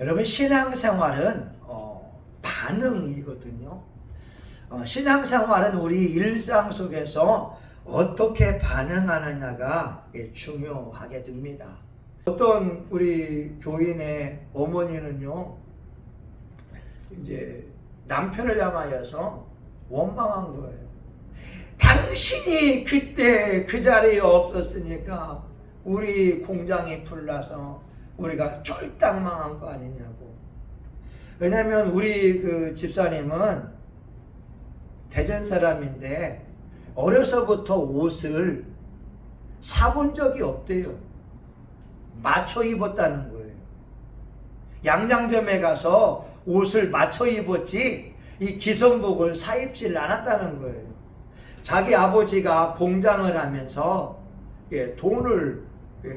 여러분, 신앙생활은 반응이거든요. 신앙생활은 우리 일상 속에서 어떻게 반응하느냐가 중요하게 됩니다. 어떤 우리 교인의 어머니는요, 이제 남편을 향하여서 원망한 거예요. 당신이 그때 그 자리에 없었으니까 우리 공장이 불나서 우리가 쫄딱 망한 거 아니냐고. 왜냐면 우리 그 집사님은 대전 사람인데 어려서부터 옷을 사본 적이 없대요. 맞춰 입었다는 거예요. 양장점에 가서 옷을 맞춰 입었지 이 기성복을 사 입질 않았다는 거예요. 자기 아버지가 공장을 하면서 돈을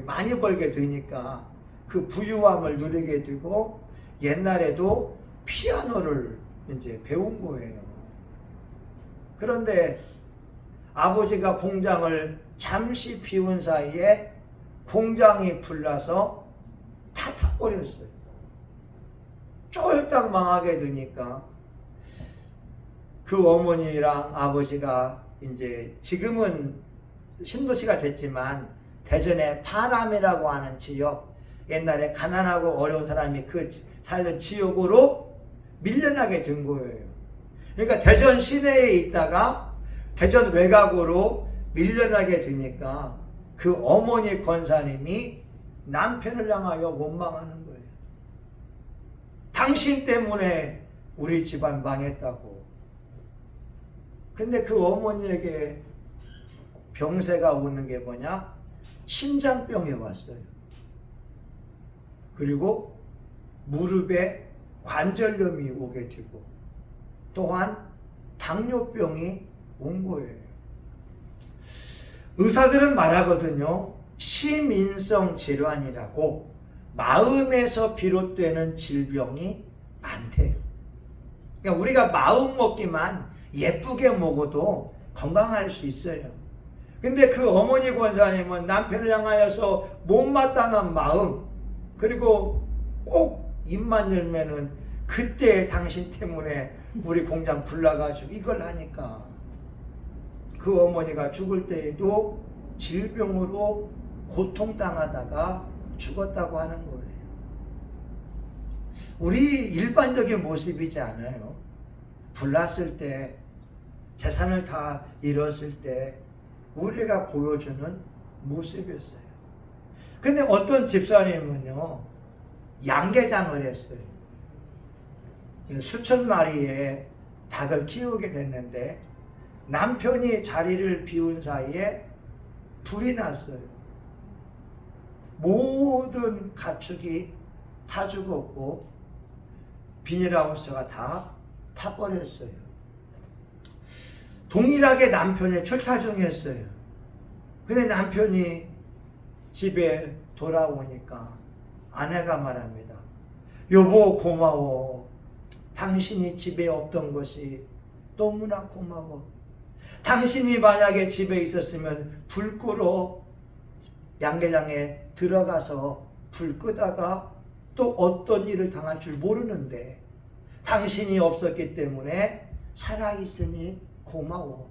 많이 벌게 되니까 그 부유함을 누리게 되고 옛날에도 피아노를 이제 배운 거예요. 그런데 아버지가 공장을 잠시 비운 사이에 공장이 불나서 다 타버렸어요. 쫄딱 망하게 되니까 그 어머니랑 아버지가 이제 지금은 신도시가 됐지만 대전에 파남이라고 하는 지역, 옛날에 가난하고 어려운 사람이 그 살던 지역으로 밀려나게 된 거예요. 그러니까 대전 시내에 있다가 대전 외곽으로 밀려나게 되니까 그 어머니 권사님이 남편을 향하여 원망하는 거예요. 당신 때문에 우리 집안 망했다고. 근데 그 어머니에게 병세가 오는 게 뭐냐? 심장병이 왔어요. 그리고 무릎에 관절염이 오게 되고 또한 당뇨병이 온 거예요. 의사들은 말하거든요. 심인성 질환이라고 마음에서 비롯되는 질병이 많대요. 그러니까 우리가 마음 먹기만 예쁘게 먹어도 건강할 수 있어요. 근데 그 어머니 권사님은 남편을 향하여서 못마땅한 마음, 그리고 꼭 입만 열면은 그때 당신 때문에 우리 공장 불나가지고 이걸 하니까 그 어머니가 죽을 때에도 질병으로 고통당하다가 죽었다고 하는 거예요. 우리 일반적인 모습이지 않아요. 불났을 때, 재산을 다 잃었을 때 우리가 보여주는 모습이었어요. 근데 어떤 집사님은요, 양계장을 했어요. 수천 마리의 닭을 키우게 됐는데 남편이 자리를 비운 사이에 불이 났어요. 모든 가축이 다 죽었고 비닐하우스가 다 타버렸어요. 동일하게 남편이 출타 중이었어요. 근데 남편이 집에 돌아오니까 아내가 말합니다. 여보 고마워. 당신이 집에 없던 것이 너무나 고마워. 당신이 만약에 집에 있었으면 불 끄러 양계장에 들어가서 불 끄다가 또 어떤 일을 당할 줄 모르는데 당신이 없었기 때문에 살아있으니 고마워.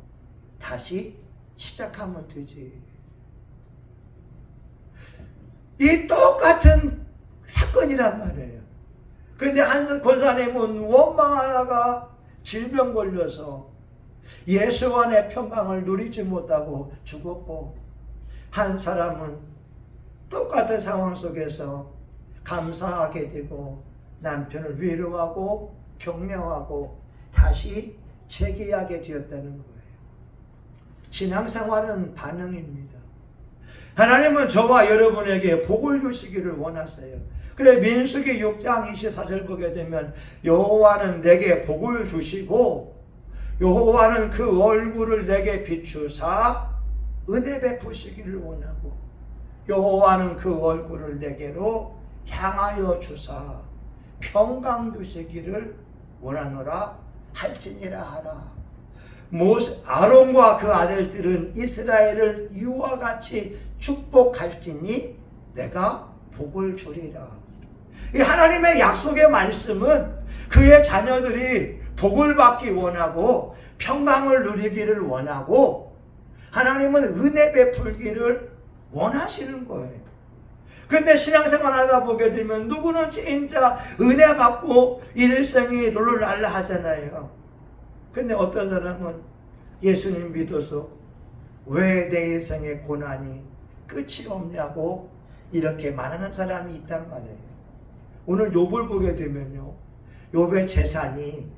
다시 시작하면 되지. 이 똑같은 사건이란 말이에요. 근데 한 권사님은 원망하다가 질병 걸려서 예수 안의 평강을 누리지 못하고 죽었고, 한 사람은 똑같은 상황 속에서 감사하게 되고 남편을 위로하고 격려하고 다시 재기하게 되었다는 거예요. 신앙생활은 반응입니다. 하나님은 저와 여러분에게 복을 주시기를 원하세요. 그래 민수기 6장 24절 보게 되면 여호와는 내게 복을 주시고 여호와는 그 얼굴을 내게 비추사 은혜 베푸시기를 원하고 여호와는 그 얼굴을 내게로 향하여 주사 평강 주시기를 원하노라 할지니라 하라. 아론과 그 아들들은 이스라엘을 이와 같이 축복할지니 내가 복을 주리라. 이 하나님의 약속의 말씀은 그의 자녀들이 복을 받기 원하고 평강을 누리기를 원하고 하나님은 은혜 베풀기를 원하시는 거예요. 근데 신앙생활 하다 보게 되면 누구는 진짜 은혜 받고 일생이 룰루랄라 하잖아요. 근데 어떤 사람은 예수님 믿어서 왜 내 인생의 고난이 끝이 없냐고 이렇게 말하는 사람이 있단 말이에요. 오늘 욥을 보게 되면요, 욥의 재산이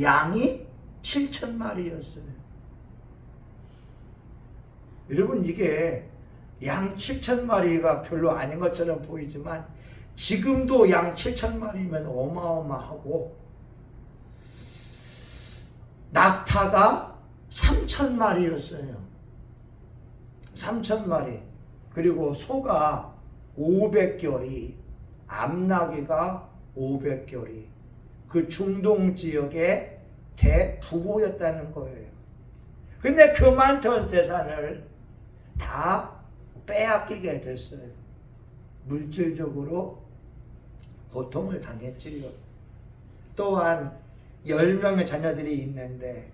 양이 7,000마리였어요. 여러분, 이게 양 7,000마리가 별로 아닌 것처럼 보이지만 지금도 양 7,000마리면 어마어마하고, 낙타가 3,000마리였어요. 3,000마리. 그리고 소가 500결이, 암나귀가 500결이, 그 중동 지역의 대부호였다는 거예요. 근데 그 많던 재산을 다 빼앗기게 됐어요. 물질적으로 고통을 당했지요. 또한 10명의 자녀들이 있는데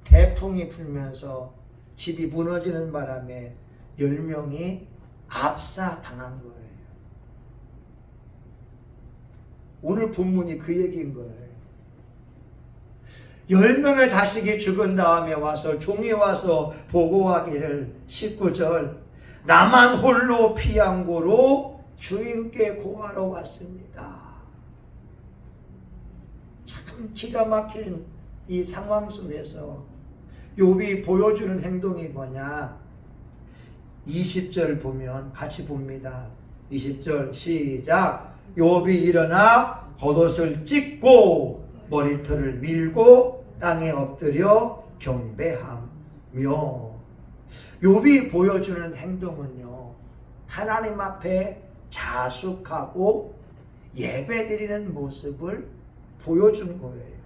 태풍이 불면서 집이 무너지는 바람에 10명이 압사당한 거예요. 오늘 본문이 그 얘기인 거예요. 10명의 자식이 죽은 다음에 와서 종이 와서 보고하기를 19절 나만 홀로 피양고로 주인께 고하러 왔습니다. 참 기가 막힌 이 상황 속에서 욥이 보여주는 행동이 뭐냐? 20절 보면 같이 봅니다. 20절 시작. 욥이 일어나 겉옷을 찢고 머리털을 밀고 땅에 엎드려 경배하며. 욥이 보여주는 행동은요, 하나님 앞에 자숙하고 예배드리는 모습을 보여준 거예요.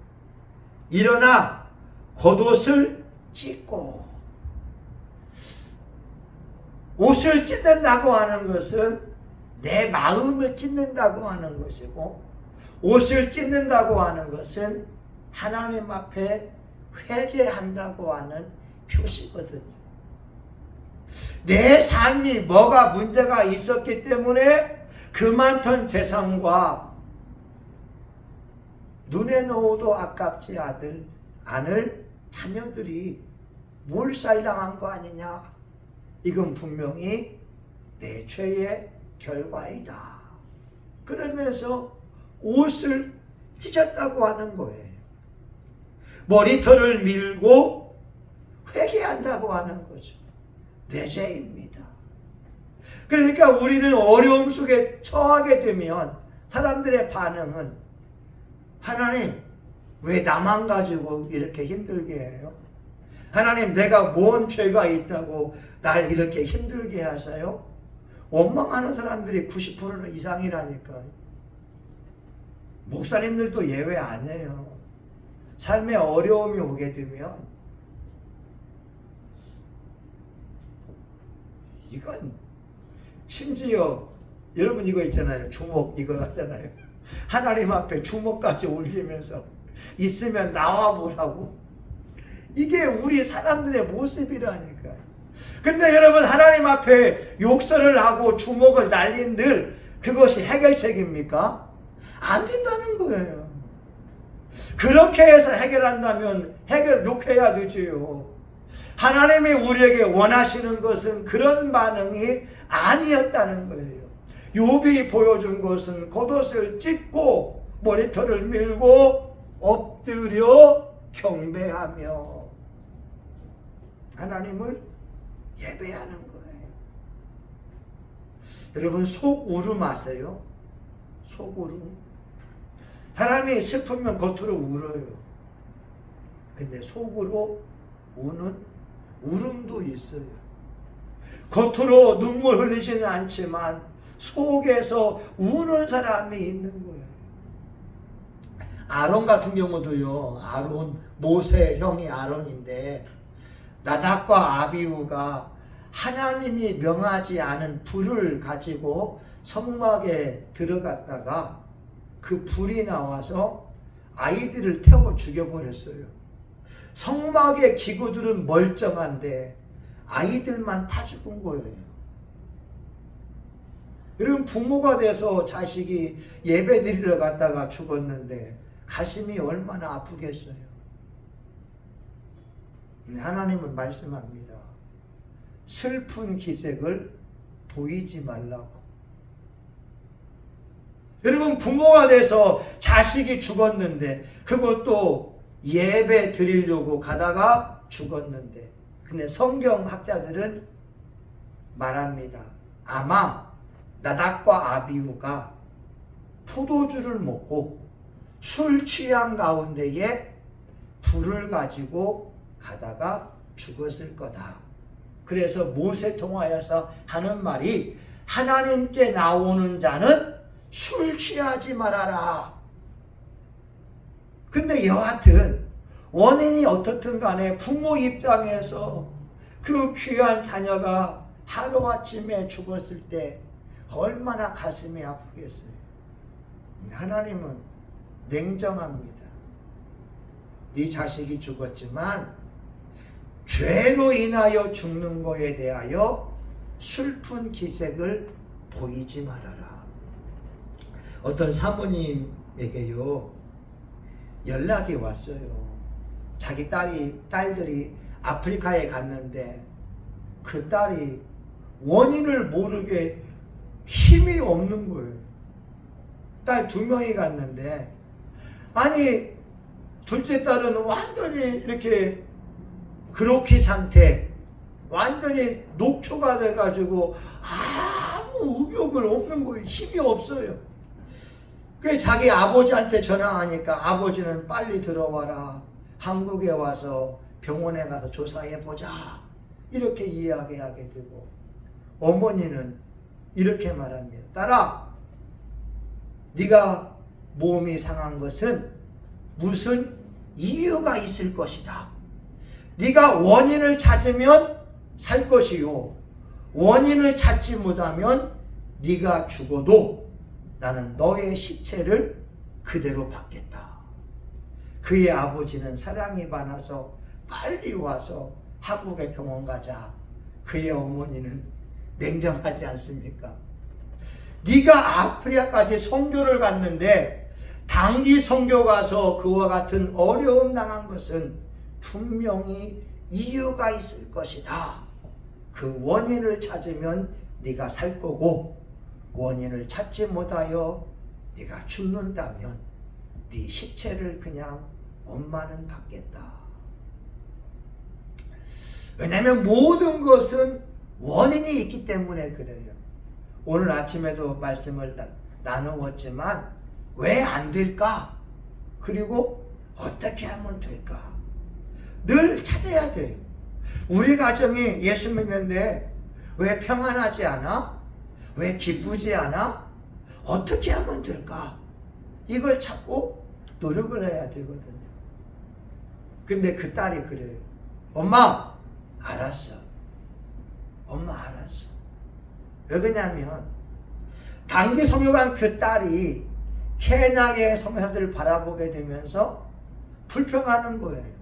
일어나 겉옷을 찢고, 옷을 찢는다고 하는 것은 내 마음을 찢는다고 하는 것이고, 옷을 찢는다고 하는 것은 하나님 앞에 회개한다고 하는 표시거든요. 내 삶이 뭐가 문제가 있었기 때문에 그 많던 재산과 눈에 넣어도 아깝지 않을 자녀들이 몰살당한 거 아니냐? 이건 분명히 내 죄의 결과이다. 그러면서 옷을 찢었다고 하는 거예요. 머리털을 밀고 회개한다고 하는 거죠. 내 죄입니다. 그러니까 우리는 어려움 속에 처하게 되면 사람들의 반응은 하나님, 왜 나만 가지고 이렇게 힘들게 해요? 하나님, 내가 뭔 죄가 있다고 날 이렇게 힘들게 하세요? 원망하는 사람들이 90% 이상이라니까요. 목사님들도 예외 아니에요. 삶에 어려움이 오게 되면 이건 심지어 여러분 이거 있잖아요. 주먹 이거 하잖아요. 하나님 앞에 주먹까지 올리면서 있으면 나와 보라고. 이게 우리 사람들의 모습이라니까요. 근데 여러분, 하나님 앞에 욕설을 하고 주먹을 날린들 그것이 해결책입니까? 안 된다는 거예요. 그렇게 해서 해결한다면 욕해야 되지요. 하나님이 우리에게 원하시는 것은 그런 반응이 아니었다는 거예요. 욥이 보여준 것은 겉옷을 찢고 머리털을 밀고 엎드려 경배하며 하나님을 예배하는 거예요. 여러분, 속울음 아세요? 속울음. 사람이 슬프면 겉으로 울어요. 근데 속으로 우는 울음도 있어요. 겉으로 눈물 흘리지는 않지만 속에서 우는 사람이 있는 거예요. 아론 같은 경우도요. 아론, 모세 형이 아론인데 나답과 아비후가 하나님이 명하지 않은 불을 가지고 성막에 들어갔다가 그 불이 나와서 아이들을 태워 죽여버렸어요. 성막의 기구들은 멀쩡한데 아이들만 타 죽은 거예요. 여러분, 부모가 돼서 자식이 예배 드리러 갔다가 죽었는데 가슴이 얼마나 아프겠어요. 하나님은 말씀합니다. 슬픈 기색을 보이지 말라고. 여러분, 부모가 돼서 자식이 죽었는데 그것도 예배 드리려고 가다가 죽었는데, 근데 성경학자들은 말합니다. 아마 나답과 아비후가 포도주를 먹고 술 취한 가운데에 불을 가지고 가다가 죽었을 거다. 그래서 모세 통하여서 하는 말이, 하나님께 나오는 자는 술 취하지 말아라. 근데 여하튼 원인이 어떻든 간에 부모 입장에서 그 귀한 자녀가 하루아침에 죽었을 때 얼마나 가슴이 아프겠어요. 하나님은 냉정합니다. 네 자식이 죽었지만 죄로 인하여 죽는 것에 대하여 슬픈 기색을 보이지 말아라. 어떤 사모님에게요, 연락이 왔어요. 자기 딸들이 아프리카에 갔는데 그 딸이 원인을 모르게 힘이 없는 거예요. 딸 2명이 갔는데, 아니 둘째 딸은 완전히 이렇게 그로키 상태, 완전히 녹초가 돼가지고 아무 의욕을 없는 거예요. 힘이 없어요. 그 자기 아버지한테 전화하니까 아버지는 빨리 들어와라, 한국에 와서 병원에 가서 조사해보자, 이렇게 이야기하게 되고, 어머니는 이렇게 말합니다. 딸아, 네가 몸이 상한 것은 무슨 이유가 있을 것이다. 네가 원인을 찾으면 살 것이요, 원인을 찾지 못하면 네가 죽어도 나는 너의 시체를 그대로 받겠다. 그의 아버지는 사랑이 많아서 빨리 와서 한국의 병원 가자. 그의 어머니는 냉정하지 않습니까? 네가 아프리카까지 선교를 갔는데 단기 선교 가서 그와 같은 어려움 당한 것은 분명히 이유가 있을 것이다. 그 원인을 찾으면 네가 살 거고, 원인을 찾지 못하여 네가 죽는다면 네 시체를 그냥 엄마는 받겠다. 왜냐하면 모든 것은 원인이 있기 때문에 그래요. 오늘 아침에도 말씀을 나누었지만 왜 안 될까? 그리고 어떻게 하면 될까? 늘 찾아야 돼요. 우리 가정이 예수 믿는데 왜 평안하지 않아? 왜 기쁘지 않아? 어떻게 하면 될까? 이걸 찾고 노력을 해야 되거든요. 근데 그 딸이 그래요. 엄마, 알았어. 엄마, 알았어. 왜 그러냐면 단기 선교간 그 딸이 케냐의 선교사들을 바라보게 되면서 불평하는 거예요.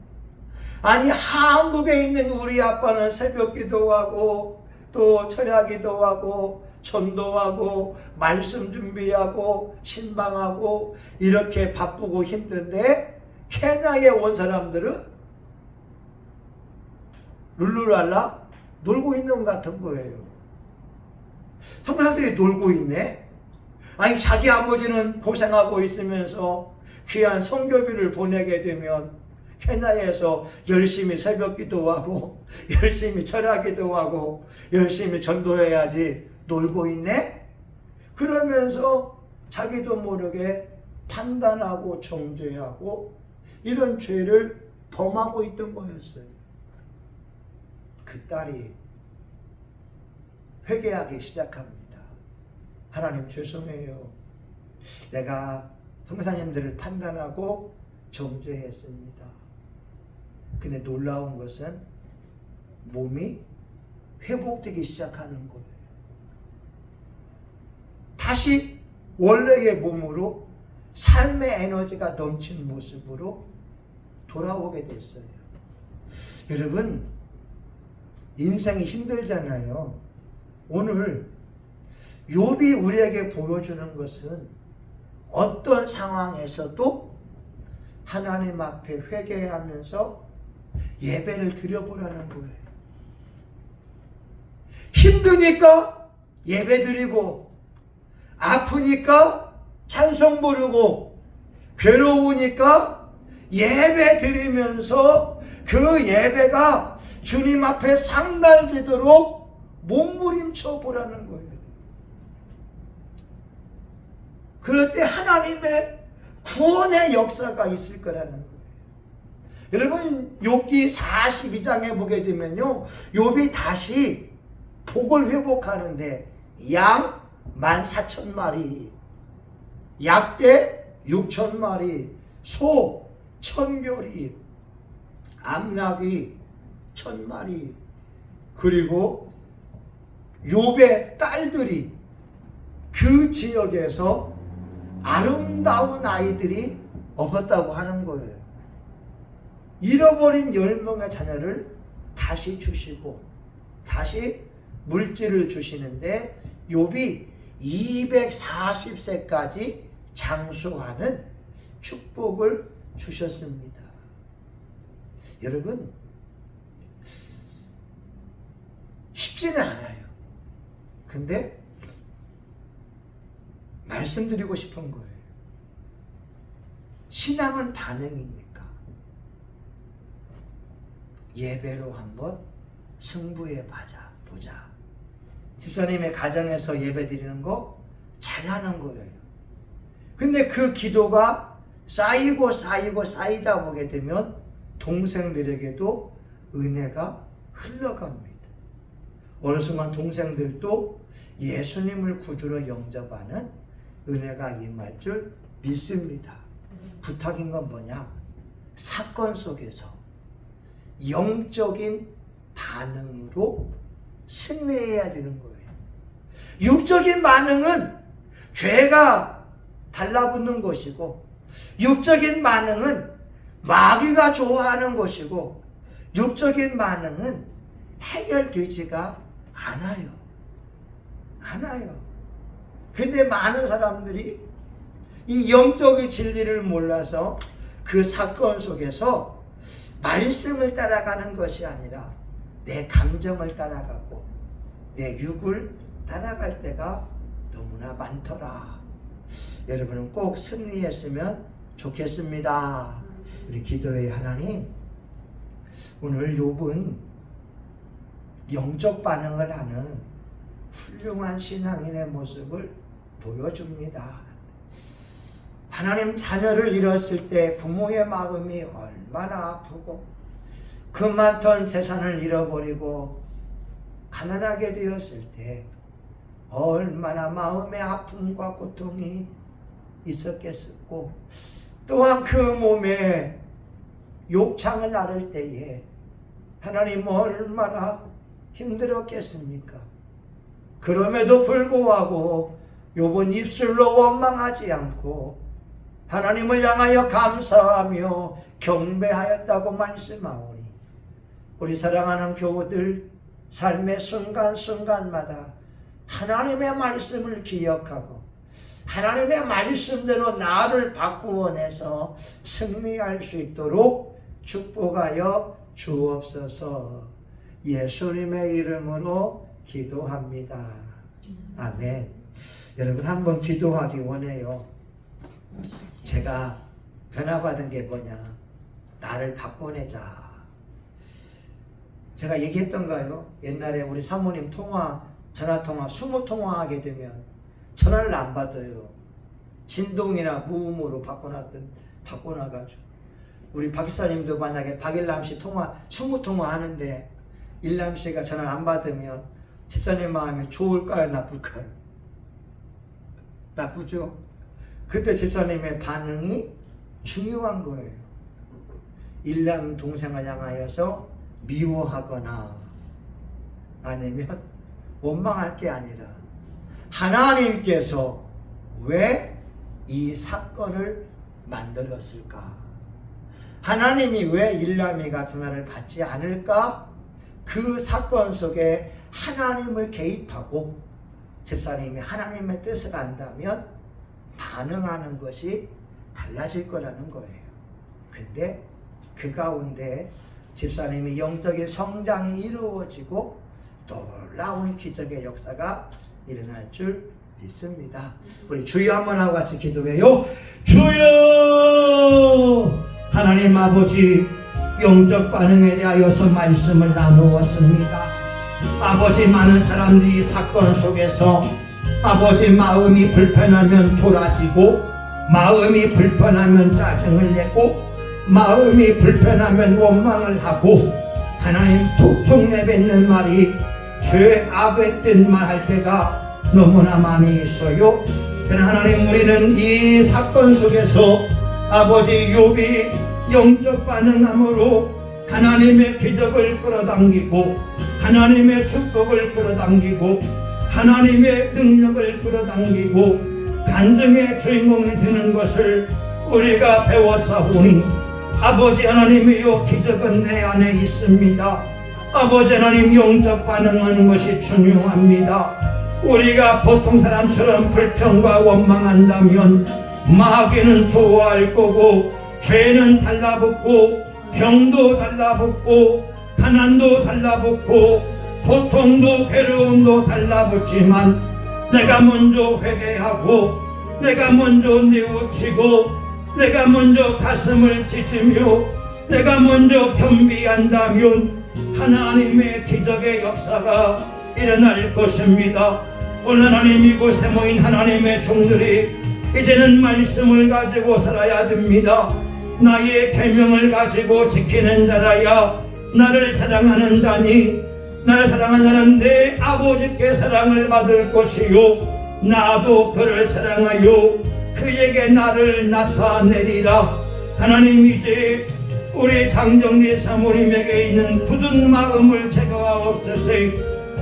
아니, 한국에 있는 우리 아빠는 새벽 기도하고 또 철야 기도하고 전도하고 말씀 준비하고 신방하고 이렇게 바쁘고 힘든데 케냐에 온 사람들은 룰루랄라 놀고 있는 것 같은 거예요. 선교사들이 놀고 있네? 아니, 자기 아버지는 고생하고 있으면서 귀한 선교비를 보내게 되면 케냐에서 열심히 새벽 기도하고 열심히 철야 기도하고 열심히 전도해야지 놀고 있네? 그러면서 자기도 모르게 판단하고 정죄하고 이런 죄를 범하고 있던 거였어요. 그 딸이 회개하기 시작합니다. 하나님, 죄송해요. 내가 선교사님들을 판단하고 정죄했습니다. 근데 놀라운 것은 몸이 회복되기 시작하는 거예요. 다시 원래의 몸으로 삶의 에너지가 넘친 모습으로 돌아오게 됐어요. 여러분, 인생이 힘들잖아요. 오늘 욥이 우리에게 보여주는 것은 어떤 상황에서도 하나님 앞에 회개하면서 예배를 드려보라는 거예요. 힘드니까 예배 드리고, 아프니까 찬송 부르고, 괴로우니까 예배 드리면서 그 예배가 주님 앞에 상달되도록 몸부림쳐 보라는 거예요. 그럴 때 하나님의 구원의 역사가 있을 거라는 거예요. 여러분, 욥기 42장에 보게 되면요, 욥이 다시 복을 회복하는데 양 14,000마리, 약대 6,000마리, 소 1,000결이, 암나귀 1,000마리, 그리고 욥의 딸들이 그 지역에서 아름다운 아이들이 없었다고 하는 거예요. 잃어버린 10명의 자녀를 다시 주시고 다시 물질을 주시는데 욥이 240세까지 장수하는 축복을 주셨습니다. 여러분, 쉽지는 않아요. 근데 말씀드리고 싶은 거예요. 신앙은 반응이니까 예배로 한번 승부해 보자. 집사님의 가정에서 예배 드리는 거 잘하는 거예요. 근데 그 기도가 쌓이다 보게 되면 동생들에게도 은혜가 흘러갑니다. 어느 순간 동생들도 예수님을 구주로 영접하는 은혜가 임할 줄 믿습니다. 부탁인 건 뭐냐? 사건 속에서 영적인 반응으로 승리해야 되는 거예요. 육적인 반응은 죄가 달라붙는 것이고, 육적인 반응은 마귀가 좋아하는 것이고, 육적인 반응은 해결되지가 않아요. 근데 많은 사람들이 이 영적인 진리를 몰라서 그 사건 속에서 말씀을 따라가는 것이 아니라 내 감정을 따라가고 내 육을 따라갈 때가 너무나 많더라. 여러분은 꼭 승리했으면 좋겠습니다. 우리 기도의 하나님, 오늘 욥은 영적 반응을 하는 훌륭한 신앙인의 모습을 보여줍니다. 하나님, 자녀를 잃었을 때 부모의 마음이 얼마나 아프고 그 많던 재산을 잃어버리고 가난하게 되었을 때 얼마나 마음의 아픔과 고통이 있었겠고, 또한 그 몸에 욕창을 나를 때에 하나님 얼마나 힘들었겠습니까? 그럼에도 불구하고 욥은 입술로 원망하지 않고 하나님을 향하여 감사하며 경배하였다고 말씀하오니, 우리 사랑하는 교우들 삶의 순간순간마다 하나님의 말씀을 기억하고 하나님의 말씀대로 나를 바꾸어내서 승리할 수 있도록 축복하여 주옵소서. 예수님의 이름으로 기도합니다. 아멘. 여러분, 한번 기도하기 원해요. 제가 변화받은 게 뭐냐? 나를 바꿔내자. 제가 얘기했던가요? 옛날에 우리 사모님 전화통화 20통화하게 되면 전화를 안 받아요. 진동이나 무음으로 바꿔놔가지고. 우리 박기사님도 만약에 박일남씨 20통화 하는데 일남씨가 전화를 안 받으면 집사님 마음이 좋을까요? 나쁠까요? 나쁘죠? 그때 집사님의 반응이 중요한 거예요. 일남 동생을 향하여서 미워하거나 아니면 원망할 게 아니라 하나님께서 왜 이 사건을 만들었을까? 하나님이 왜 일람이가 전화를 받지 않을까? 그 사건 속에 하나님을 개입하고 집사님이 하나님의 뜻을 안다면 반응하는 것이 달라질 거라는 거예요. 근데 그 가운데 집사님이 영적인 성장이 이루어지고 놀라운 기적의 역사가 일어날 줄 믿습니다. 우리 주여 한번 하고 같이 기도해요. 주여! 하나님 아버지, 영적 반응에 대하여서 말씀을 나누었습니다. 아버지, 많은 사람들이 사건 속에서 아버지 마음이 불편하면 돌아지고, 마음이 불편하면 짜증을 내고, 마음이 불편하면 원망을 하고, 하나님 툭툭 내뱉는 말이 죄 악의 뜻만 할 때가 너무나 많이 있어요. 그러나 하나님, 우리는 이 사건 속에서 아버지 욥이 영적 반응함으로 하나님의 기적을 끌어당기고, 하나님의 축복을 끌어당기고, 하나님의 능력을 끌어당기고 간증의 주인공이 되는 것을 우리가 배웠사오니, 아버지 하나님이여, 기적은 내 안에 있습니다. 아버지 하나님, 영적 반응하는 것이 중요합니다. 우리가 보통 사람처럼 불평과 원망한다면 마귀는 좋아할 거고, 죄는 달라붙고, 병도 달라붙고, 가난도 달라붙고, 고통도 괴로움도 달라붙지만 내가 먼저 회개하고, 내가 먼저 뉘우치고, 내가 먼저 가슴을 찢으며, 내가 먼저 겸비한다면 하나님의 기적의 역사가 일어날 것입니다. 오늘 하나님, 이곳에 모인 하나님의 종들이 이제는 말씀을 가지고 살아야 됩니다. 나의 계명을 가지고 지키는 자라야 나를 사랑하는 자니, 나를 사랑하는 자는 내 아버지께 사랑을 받을 것이요, 나도 그를 사랑하여 그에게 나를 나타내리라. 하나님, 이제 우리 장정리 사모님에게 있는 굳은 마음을 제거하옵소서.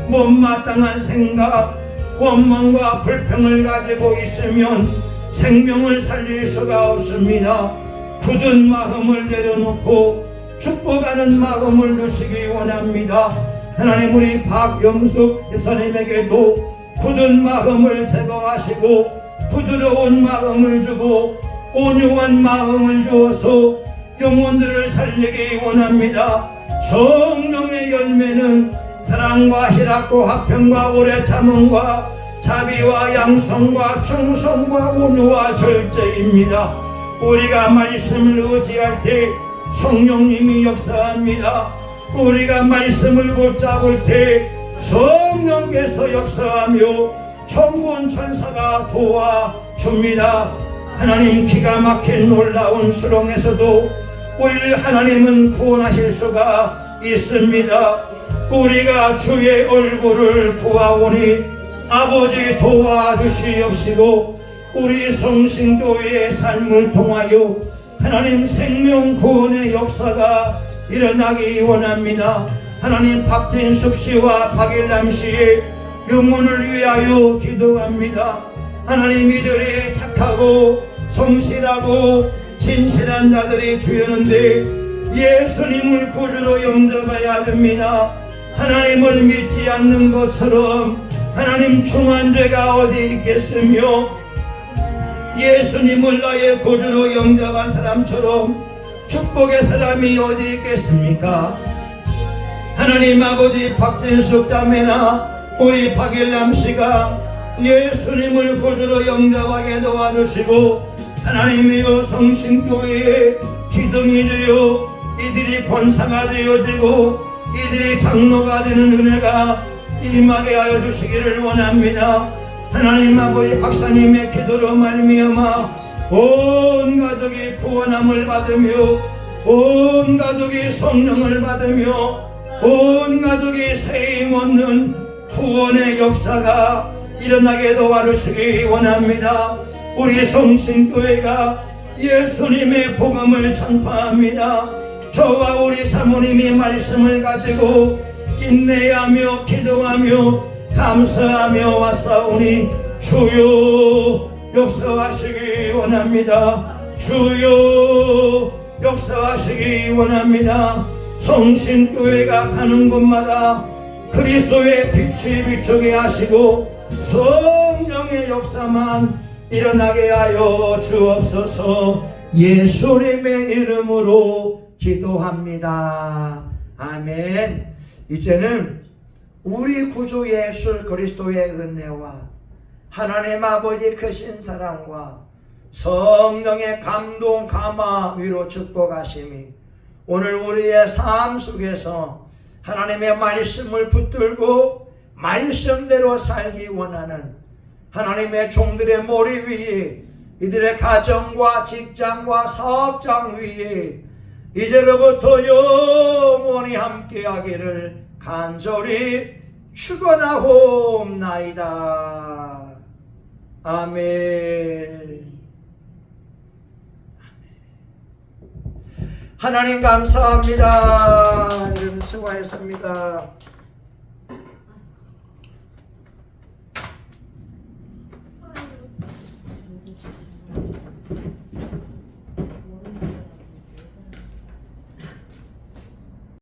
못마땅한 생각, 원망과 불평을 가지고 있으면 생명을 살릴 수가 없습니다. 굳은 마음을 내려놓고 축복하는 마음을 주시기 원합니다. 하나님, 우리 박영숙 집사님에게도 굳은 마음을 제거하시고 부드러운 마음을 주고 온유한 마음을 주어서 영혼들을 살리기 원합니다. 성령의 열매는 사랑과 희락과 화평과 오래 참음과 자비와 양성과 충성과 온유와 절제입니다. 우리가 말씀을 의지할 때 성령님이 역사합니다. 우리가 말씀을 붙잡을 때 성령께서 역사하며 천군 천사가 도와줍니다. 하나님, 기가 막힌 놀라운 수렁에서도 우리를 하나님은 구원하실 수가 있습니다. 우리가 주의 얼굴을 구하오니 아버지 도와주시옵시고, 우리 성신교회의 삶을 통하여 하나님 생명 구원의 역사가 일어나기 원합니다. 하나님, 박진숙 씨와 박일남 씨의 영혼을 위하여 기도합니다. 하나님, 이들이 착하고 성실하고 진실한 자들이 되었는데 예수님을 구주로 영접해야 됩니다. 하나님을 믿지 않는 것처럼 하나님, 중한 죄가 어디 있겠으며 예수님을 나의 구주로 영접한 사람처럼 축복의 사람이 어디 있겠습니까? 하나님 아버지, 박진숙 자매나 우리 박일남 씨가 예수님을 구주로 영접하게 도와주시고, 하나님이여, 성신교회의 기둥이 되어 이들이 권사가 되어지고 이들이 장로가 되는 은혜가 임하게 하여 주시기를 원합니다. 하나님 아버지, 박사님의 기도로 말미암아 온 가족이 구원함을 받으며, 온 가족이 성령을 받으며, 온 가족이 세임 얻는 구원의 역사가 일어나게 도와주시기 원합니다. 우리 성신교회가 예수님의 복음을 전파합니다. 저와 우리 사모님이 말씀을 가지고 인내하며 기도하며 감사하며 왔사오니, 주여 역사하시기 원합니다. 주여 역사하시기 원합니다. 성신교회가 가는 곳마다 그리스도의 빛이 비추게 하시고 성령의 역사만 일어나게 하여 주옵소서. 예수님의 이름으로 기도합니다. 아멘. 이제는 우리 구주 예수 그리스도의 은혜와 하나님 아버지 크신 사랑과 성령의 감동 감화 위로 축복하심이 오늘 우리의 삶 속에서 하나님의 말씀을 붙들고 말씀대로 살기 원하는 하나님의 종들의 머리 위에 이들의 가정과 직장과 사업장 위에 이제로부터 영원히 함께하기를 간절히 축원하옵나이다. 아멘. 하나님 감사합니다. 여러분 수고하셨습니다.